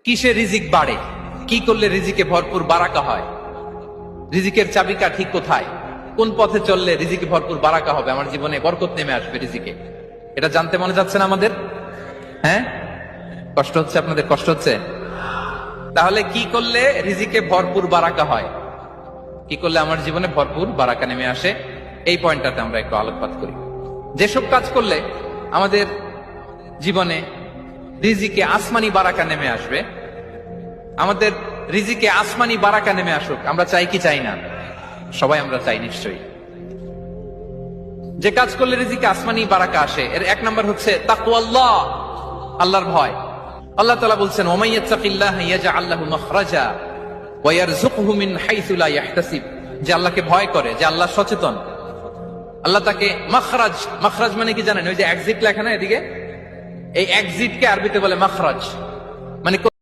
কিসে রিজিক বাড়ে, কি করলে রিজিকে ভরপুর বারাকা হয়, রিজিকের চাবিকা ঠিক কোথায়, কোন পথে চললে রিজিকে ভরপুর বারাকা হবে, আমার জীবনে বরকত নেমে আসবে রিজিকে, এটা জানতে মনে যাচ্ছে না আমাদের? হ্যাঁ, কষ্ট হচ্ছে আপনাদের? কষ্ট হচ্ছে? তাহলে কি করলে রিজিকে ভরপুর বারাকা হয়, কি করলে আমার জীবনে ভরপুর বারাকা নেমে আসে, এই পয়েন্টটাতে আমরা একটু আলোকপাত করি। যেসব কাজ করলে আমাদের জীবনে রিজিকে আসমানি বারাকা নেমে আসবে, আমাদের রিজিকে আসমানি বারাকা নেমে আসুক, আমরা চাই কি চাই না? সবাই আমরা চাই নিশ্চয়ই। যে কাজ করলে রিজিকে আসমানি বারাকা আসে, এর এক নাম্বার হচ্ছে তাকওয়াল্লাহ, আল্লাহর ভয়। আল্লাহ তাআলা বলছেন, ওয়া মাইয়াত্তাকিল্লাহ ইয়াজআল লাহু মাখরাজা ওয়া ইয়ারযুকহু মিন হাইসু লা ইয়াহতাসিব। যে আল্লাহকে ভয় করে, যে আল্লাহ সচেতন, আল্লাহ তাকে মাখরাজ, মাখরাজ মানে কি জানেন? ওই যে এক্সিট লেখা না এদিকে, এই এক্সিটকে আরবিতে বলে মাখরাজ, মানে